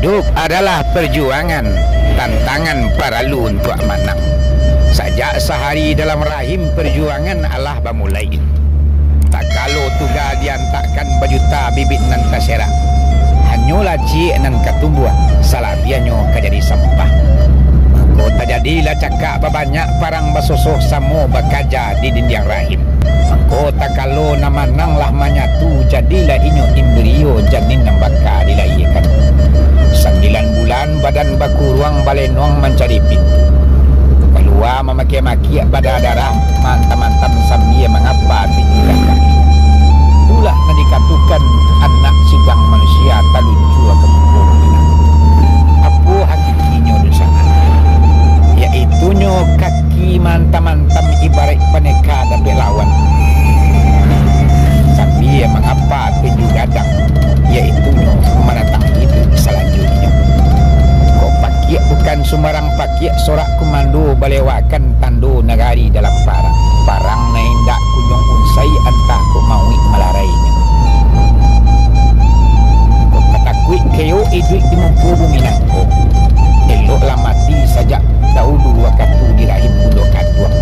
Hidup adalah perjuangan, tantangan para lu untuk menang. Sajak sehari dalam rahim perjuangan Allah bermulai. Tak kalau tuga diantakkan bajuta bibit nan taserak. Hanyalah cik nan katumbuh, salah bianyo kajadi sampah. Maka tak jadilah cakap berbanyak parang basosoh samo bakaja di dinding rahim. Maka tak kalau nama nang lah manyatu jadilah inyo imbrio janin nan baka dilahirkan. 9 bulan badan baku ruang balenong mencari pintu. Keluar memaki-maki pada darah mantam-mantam sambil mengapa tinggal kaki. Itulah yang dikatakan anak sidang manusia taluncu ke muka bumi. Apa hakikinya di sana? Iaitunya kaki mantam-mantam ibarat peneka dan lawan. Sambil mengapa tinju gadang. Iaitunya menatang hidup selanjutnya. Kok pakiak bukan sembarang pakiak sorak komando balewakan tando negari dalam parang. Parang na indak kunyong unsai antah ko maui malarainya. Kok katakwik kayo iduik di mumpu buminan ko. Eloklah mati sajak dahulu wakatu di rahim budo katuang.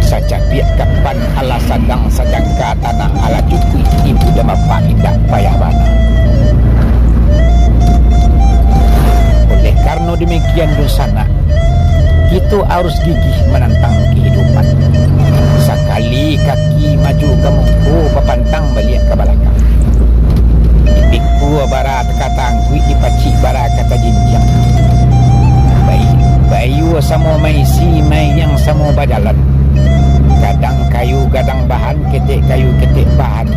Saja biak kapan ala sadang sajangka tanah ala cukui ibu damapak indak payah bana. Oleh karena demikian dosana, kita harus gigih menantang kehidupan. Sekali kaki maju ke mungku papantang balik ke belakang. Ipiku barat kata angkui dipacik barat kata jinjang. Bayu sama maisi mai yang sama bajalan. Gadang kayu gadang bahan, ketik kayu ketik bahan.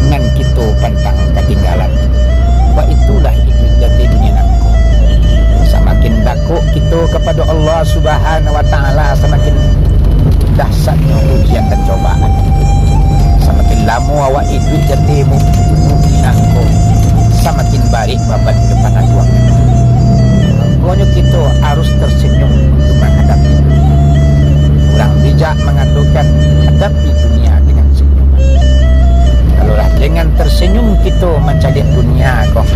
Ngan kita pantang ketinggalan. Sebab itulah hidup jati dunia nangko. Semakin takut kita kepada Allah Subhanahu Wa Taala, semakin dahsyatnya ujian dan cobaan. Semakin lama awak hidup jati dunia nangko, semakin baik babat depan aduang. Pokoknya kita harus tersenyum untuk menghadapi. Kurang bijak mengatakan hadapi dunia dengan senyuman. Kalaulah dengan tersenyum kita mencari dunia kau,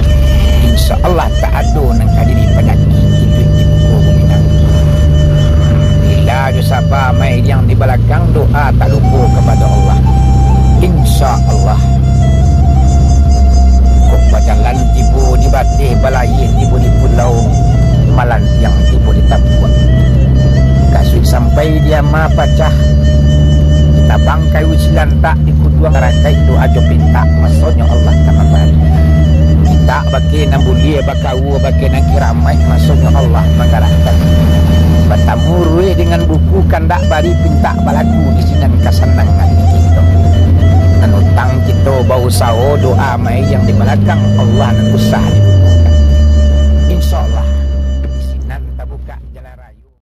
insya-Allah tak ada nang kadiri penyakit hidup di muka bumi nanti. Bila sabar mai yang di belakang doa tak lupa kepada Allah. Insya-Allah. Kok berjalan tiba di batih balaih tiba di pulau malan yang tiba di Tabuan. Kasih sampai dia ma pacah. Kita bangkai usilan tak di kuduang rakai doa jo pinta maksudnya Allah tak balik. Kita bagi nan bulia bakau bagi nan kiramai maksudnya Allah menggarahkan. Batamurwe dengan buku kandak bari pinta balaku di sinan kasenangan kita. Nan utang kita bau sao doa mai yang di belakang Allah nan usah.